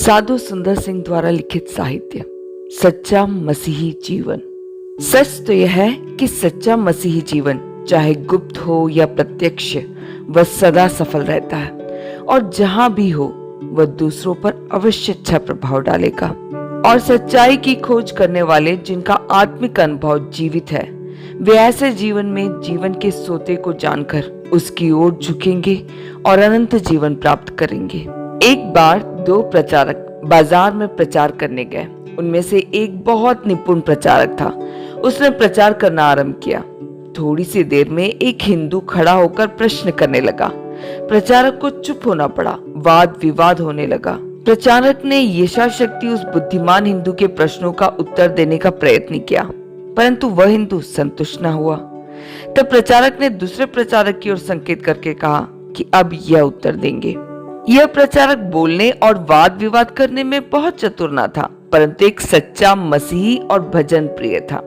साधु सुंदर सिंह द्वारा लिखित साहित्य सच्चा मसीही जीवन। सच तो यह है कि सच्चा मसीही जीवन चाहे गुप्त हो या प्रत्यक्ष, वह सदा सफल रहता है और जहां भी हो वह दूसरों पर अवश्य अच्छा प्रभाव डालेगा। और सच्चाई की खोज करने वाले जिनका आत्मिक अनुभव जीवित है, वे ऐसे जीवन में जीवन के सोते को जानकर उसकी ओर झुकेंगे और अनंत जीवन प्राप्त करेंगे। एक बार दो प्रचारक बाजार में प्रचार करने गए। उनमें से एक बहुत निपुण प्रचारक था। उसने प्रचार करना आरंभ किया। थोड़ी सी देर में एक हिंदू खड़ा होकर प्रश्न करने लगा। प्रचारक को चुप होना पड़ा। वाद विवाद होने लगा। प्रचारक ने यथाशक्ति उस बुद्धिमान हिंदू के प्रश्नों का उत्तर देने का प्रयत्न किया, परंतु वह हिंदू संतुष्ट न हुआ। तब प्रचारक ने दूसरे प्रचारक की ओर संकेत करके कहा कि अब यह उत्तर देंगे। यह प्रचारक बोलने और वाद विवाद करने में बहुत चतुर न था, परंतु एक सच्चा मसीही और भजन प्रिय था।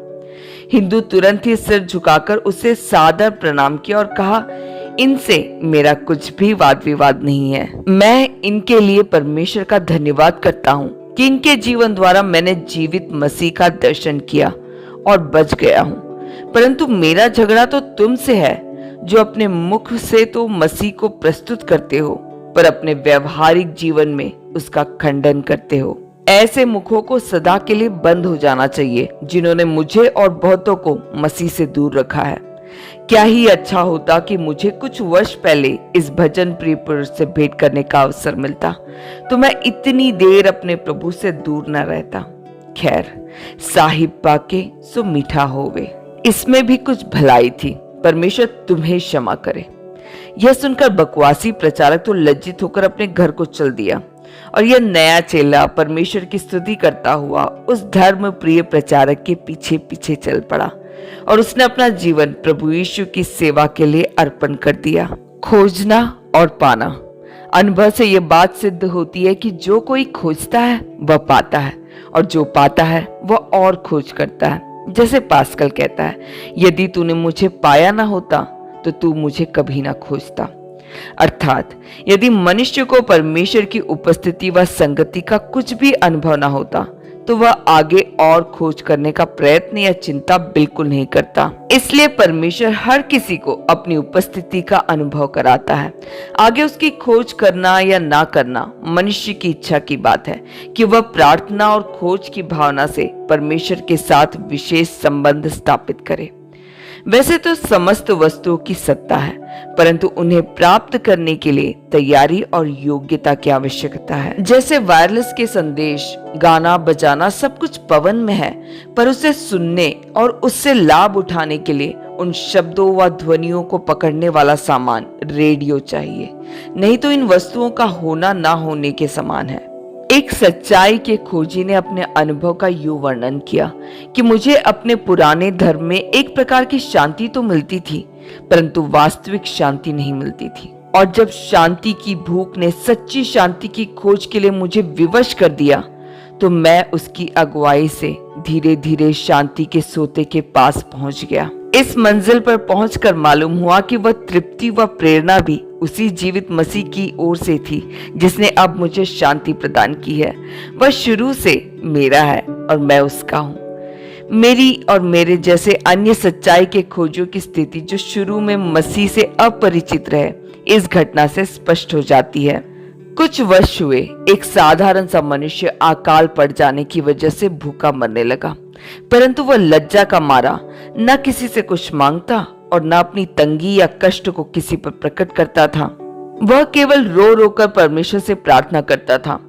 हिंदू तुरंत ही सिर झुकाकर उसे सादर प्रणाम किया और कहा, इनसे मेरा कुछ भी वाद विवाद नहीं है। मैं इनके लिए परमेश्वर का धन्यवाद करता हूँ कि इनके जीवन द्वारा मैंने जीवित मसीह का दर्शन किया और बच गया हूँ। परंतु मेरा झगड़ा तो तुमसे है, जो अपने मुख से तो मसीह को प्रस्तुत करते हो, पर अपने व्यवहारिक जीवन में उसका खंडन करते हो। ऐसे मुखों को सदा के लिए बंद हो जाना चाहिए, जिन्होंने मुझे और बहुतों को मसीह से दूर रखा है। क्या ही अच्छा होता कि मुझे कुछ वर्ष पहले इस भजन प्रिय पुरुष से भेंट करने का अवसर मिलता, तो मैं इतनी देर अपने प्रभु से दूर न रहता। खैर, साहिब पाके सो मीठा होवे, इसमें भी कुछ भलाई थी। परमेश्वर तुम्हें क्षमा करे। यह सुनकर बकवासी प्रचारक तो लज्जित होकर अपने घर को चल दिया और यह नया चेला परमेश्वर की स्तुति करता हुआ उस धर्म प्रिय प्रचारक के पीछे पीछे चल पड़ा और उसने अपना जीवन प्रभु यीशु की सेवा के लिए अर्पण कर दिया। खोजना और पाना। अनुभव से यह बात सिद्ध होती है कि जो कोई खोजता है वह पाता है, और जो पाता है वह और खोज करता है। जैसे पास्कल कहता है, यदि तूने मुझे पाया ना होता तो तू मुझे कभी ना खोजता। अर्थात यदि मनुष्य को परमेश्वर की उपस्थिति व संगति का कुछ भी अनुभव ना होता, तो वह आगे और खोज करने का प्रयत्न या चिंता बिल्कुल नहीं करता। इसलिए परमेश्वर हर किसी को अपनी उपस्थिति का अनुभव कराता है। आगे उसकी खोज करना या ना करना मनुष्य की इच्छा की बात है कि वह प्रार्थना और खोज की भावना से परमेश्वर के साथ विशेष संबंध स्थापित करे। वैसे तो समस्त वस्तुओं की सत्ता है, परंतु उन्हें प्राप्त करने के लिए तैयारी और योग्यता की आवश्यकता है। जैसे वायरलेस के संदेश, गाना बजाना सब कुछ पवन में है, पर उसे सुनने और उससे लाभ उठाने के लिए उन शब्दों व ध्वनियों को पकड़ने वाला सामान रेडियो चाहिए। नहीं तो इन वस्तुओं का होना ना होने के समान है। एक सच्चाई के खोजी ने अपने अनुभव का यूं वर्णन किया कि मुझे अपने पुराने धर्म में एक प्रकार की शांति तो मिलती थी, परंतु वास्तविक शांति नहीं मिलती थी। और जब शांति की भूख ने सच्ची शांति की खोज के लिए मुझे विवश कर दिया, तो मैं उसकी अगुवाई से धीरे धीरे शांति के सोते के पास पहुंच गया। इस मंजिल पर पहुंचकर मालूम हुआ कि वह तृप्ति व प्रेरणा भी उसी जीवित मसीह की ओर से थी, जिसने अब मुझे शांति प्रदान की है। वह शुरू से मेरा है और मैं उसका हूँ। मेरी और मेरे जैसे अन्य सच्चाई के खोजों की स्थिति, जो शुरू में मसीह से अपरिचित रहे, इस घटना से स्पष्ट हो जाती है। कुछ वर्ष हुए, एक साधारण सा मनुष्य अकाल पड़ जाने की वजह से भूखा मरने लगा, परंतु वह लज्जा का मारा न किसी से कुछ मांगता और न अपनी तंगी या कष्ट को किसी पर प्रकट करता था। वह केवल रो रो कर परमेश्वर से प्रार्थना करता था।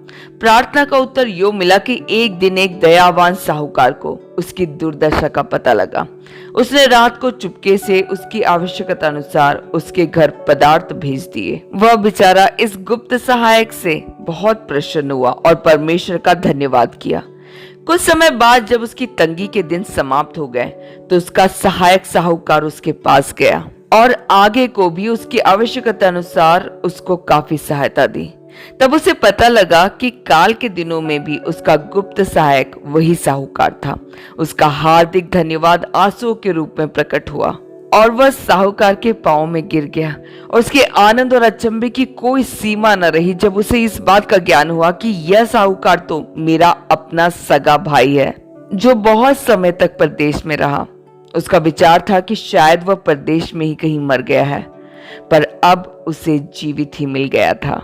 प्रार्थना का उत्तर यो मिला कि एक दिन एक दयावान साहूकार को उसकी दुर्दशा का पता लगा। उसने रात को चुपके से उसकी आवश्यकता अनुसार उसके घर पदार्थ भेज दिए। वह बेचारा इस गुप्त सहायक से बहुत प्रसन्न हुआ और परमेश्वर का धन्यवाद किया। कुछ समय बाद जब उसकी तंगी के दिन समाप्त हो गए, तो उसका सहायक साहूकार उसके पास गया और आगे को भी उसकी आवश्यकता अनुसार उसको काफी सहायता दी। तब उसे पता लगा कि काल के दिनों में भी उसका गुप्त सहायक वही साहूकार था। उसका हार्दिक धन्यवाद आंसुओं के रूप में प्रकट हुआ। और वह साहूकार के पांव में गिर गया। उसके आनंद और अचंभे की कोई सीमा न रही जब उसे इस बात का ज्ञान हुआ कि यह साहूकार तो मेरा अपना सगा भाई है, जो बहुत समय तक परदेश में रहा। उसका विचार था कि शायद वह परदेश में ही कहीं मर गया है, पर अब उसे जीवित ही मिल गया था।